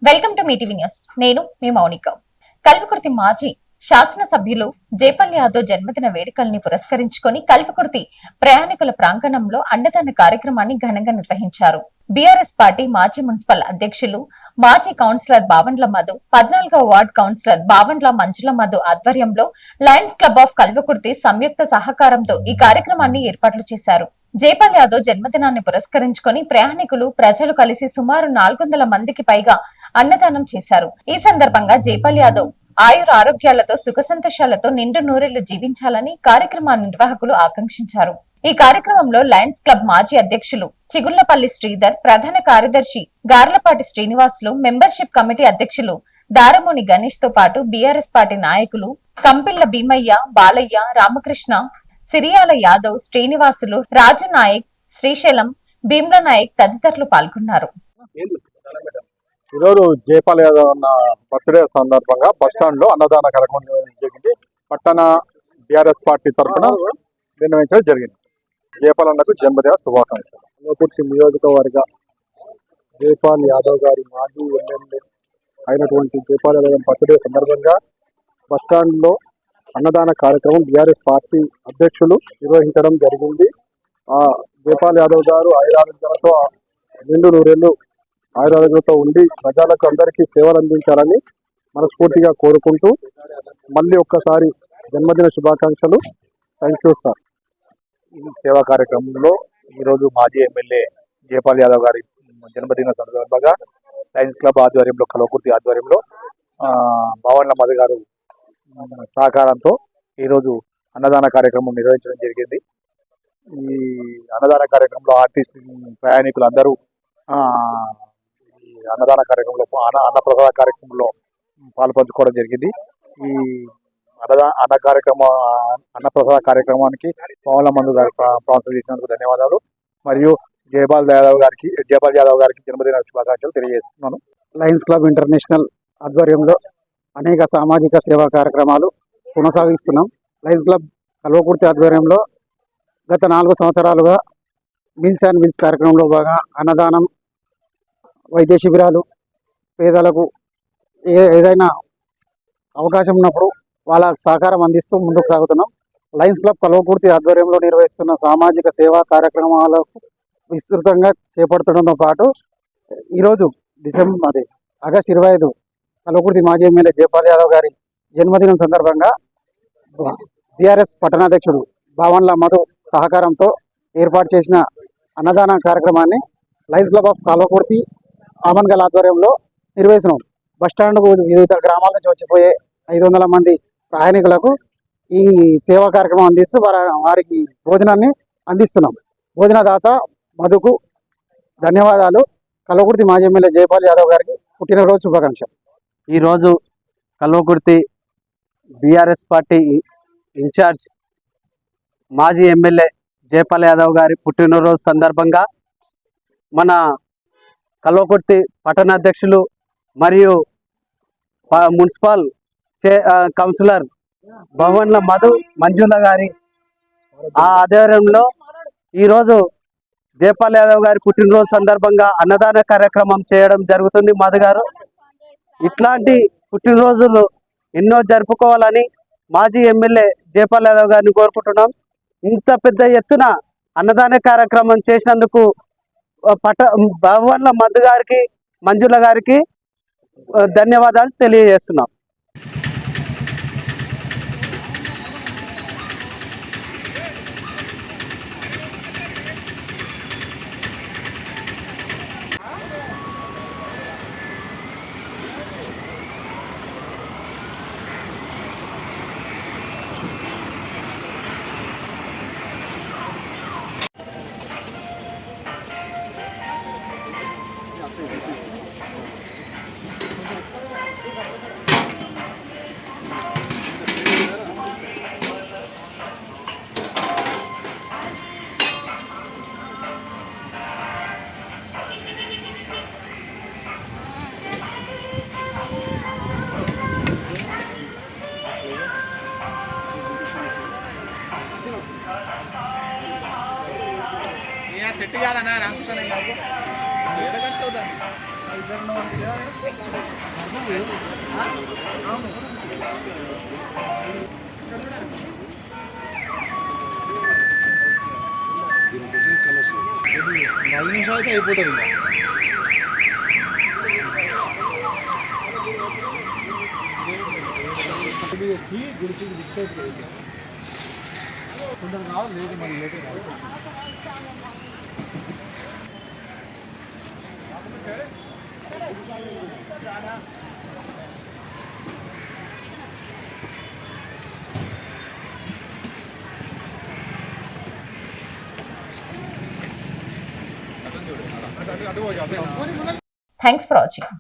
Welcome to Mee TV news. నేను మీ మౌనిక. కల్వకుర్తి మాజీ శాసనసభ్యులు జేపల్ యాదవ్ జన్మదిన వేడుకల్ని పురస్కరించుకుని కల్వకుర్తి ప్రయాణికుల ప్రాంగణంలో అన్నదాన కార్యక్రమాన్ని ఘనంగా నిర్వహించారు. బీఆర్ఎస్ పార్టీ మాజీ మున్సిపల్ అధ్యక్షులు మాజీ కౌన్సిలర్ బావండ్ల మధు, 14వ వార్డు కౌన్సిలర్ బావండ్ల మంజుల మధు ఆధ్వర్యంలో లయన్స్ క్లబ్ ఆఫ్ కల్వకుర్తి సంయుక్త సహకారంతో ఈ కార్యక్రమాన్ని ఏర్పాట్లు చేశారు. జేపల్ యాదవ్ జన్మదినాన్ని పురస్కరించుకుని ప్రయాణికులు, ప్రజలు కలిసి సుమారు 400 మందికి పైగా అన్నదానం చేశారు. ఈ సందర్భంగా జేపల్ యాదవ్ ఆయుర ఆరోగ్యాలతో సుఖ సంతోషాలతో నిండు నూరేళ్లు జీవించాలని కార్యక్రమ నిర్వాహకులు ఆకాంక్షించారు. ఈ కార్యక్రమంలో లయన్స్ క్లబ్ మాజీ అధ్యక్షులు చిగుళ్లపల్లి శ్రీధర్, ప్రధాన కార్యదర్శి గార్లపాటి శ్రీనివాసులు, మెంబర్షిప్ కమిటీ అధ్యక్షులు దారమోని గణేష్ తో పాటు బీఆర్ఎస్ పార్టీ నాయకులు కంపిళ్ల భీమయ్య, బాలయ్య, రామకృష్ణ, సిరియాల యాదవ్, శ్రీనివాసులు, రాజు నాయక్, శ్రీశైలం, భీమ్ల నాయక్ తదితరులు పాల్గొన్నారు. ఈరోజు జేపల్ యాదవ్ అన్న బర్త్డే సందర్భంగా బస్టాండ్ లో అన్నదాన కార్యక్రమం జరిగింది. పట్టణ బీఆర్ఎస్ పార్టీ తరఫున నిర్వహించడం జరిగింది. జేపల్ అన్నకు జన్మదిన శుభాకాంక్షలు. కల్వకుర్తి నియోజకవర్గ జేపల్ యాదవ్ గారి మాజీ ఎమ్మెల్యే అయినటువంటి జేపల్ యాదవ్ బర్త్డే సందర్భంగా బస్టాండ్ లో అన్నదాన కార్యక్రమం బీఆర్ఎస్ పార్టీ అధ్యక్షులు నిర్వహించడం జరిగింది. జేపల్ యాదవ్ గారు ఆయురారోగ్యాలతో నిండు నూరేళ్లు ఆయురారోగ్యంతో ఉండి ప్రజలకు అందరికీ సేవలు అందించాలని మనస్ఫూర్తిగా కోరుకుంటూ మళ్ళీ ఒక్కసారి జన్మదిన శుభాకాంక్షలు. Thank you sir. ఈ సేవా కార్యక్రమంలో ఈరోజు మాజీ ఎమ్మెల్యే జేపల్ యాదవ్ గారి జన్మదిన సందర్భంగా లయన్స్ క్లబ్ ఆధ్వర్యంలో, కల్వకుర్తి ఆధ్వర్యంలో బావండ్ల మధు గారు సహకారంతో ఈరోజు అన్నదాన కార్యక్రమం నిర్వహించడం జరిగింది. ఈ అన్నదాన కార్యక్రమంలో ఆర్టీసీ ప్రయాణికులు అందరూ అన్నదాన కార్యక్రమంలో అన్నప్రసాద కార్యక్రమంలో పాల్పంచుకోవడం జరిగింది. ఈ అన్నప్రసాద కార్యక్రమానికి బావండ్ల మధు గారు స్పాన్సర్ చేసినందుకు ధన్యవాదాలు. మరియు జేపల్ యాదవ్ గారికి జన్మదిన శుభాకాంక్షలు తెలియజేస్తున్నాను. లయన్స్ క్లబ్ ఇంటర్నేషనల్ ఆధ్వర్యంలో అనేక సామాజిక సేవా కార్యక్రమాలు కొనసాగిస్తున్నాం. లయన్స్ క్లబ్ కల్వకుర్తి ఆధ్వర్యంలో గత 4 సంవత్సరాలుగా మీల్స్ అండ్ మీల్స్ కార్యక్రమంలో భాగంగా అన్నదానం, వైద్య శిబిరాలు, పేదలకు ఏదైనా అవకాశం ఉన్నప్పుడు వాళ్ళ సహకారం అందిస్తూ ముందుకు సాగుతున్నాం. లయన్స్ క్లబ్ కల్వకుర్తి ఆధ్వర్యంలో నిర్వహిస్తున్న సామాజిక సేవా కార్యక్రమాలకు విస్తృతంగా చేపడుతుండడంతో పాటు ఈరోజు ఆగస్టు 25 కల్వకుర్తి మాజీ ఎమ్మెల్యే జేపల్ యాదవ్ గారి జన్మదినం సందర్భంగా బీఆర్ఎస్ పట్టణాధ్యక్షుడు బావండ్ల మధు సహకారంతో ఏర్పాటు చేసిన అన్నదాన కార్యక్రమాన్ని Lions club of Kalwakurthy Amangal ఆధ్వర్యంలో నిర్వహిస్తున్నాం. బస్టాండ్కు వివిధ గ్రామాల నుంచి వచ్చిపోయే 500 మంది ప్రయాణికులకు ఈ సేవా కార్యక్రమం అందిస్తూ వారికి భోజనాన్ని అందిస్తున్నాం. భోజనదాత మధుకు ధన్యవాదాలు. కల్వకుర్తి మాజీ ఎమ్మెల్యే జేపల్ యాదవ్ గారికి పుట్టినరోజు శుభాకాంక్షలు. ఈరోజు కల్వకుర్తి బీఆర్ఎస్ పార్టీ ఇన్ఛార్జ్ మాజీ ఎమ్మెల్యే జేపల్ యాదవ్ గారి పుట్టినరోజు సందర్భంగా మన కల్వకుర్తి పట్టణాధ్యక్షులు మరియు మున్సిపల్ కౌన్సిలర్ బావండ్ల మధు, మంజుల గారి ఆధ్వర్యంలో ఈరోజు జేపల్ యాదవ్ గారి పుట్టినరోజు సందర్భంగా అన్నదాన కార్యక్రమం చేయడం జరుగుతుంది. మధు గారు ఇట్లాంటి పుట్టినరోజులు ఎన్నో జరుపుకోవాలని మాజీ ఎమ్మెల్యే జేపల్ యాదవ్ గారిని కోరుకుంటున్నాం. ఇంత పెద్ద ఎత్తున అన్నదాన కార్యక్రమం చేసినందుకు బావండ్ల మధు గారికి, మంజుల గారికి ధన్యవాదాలు తెలియజేస్తున్నాం. సెట్ కాదన్నా రామకృష్ణ థ్యాంక్స్ ఫర్ వాచింగ్.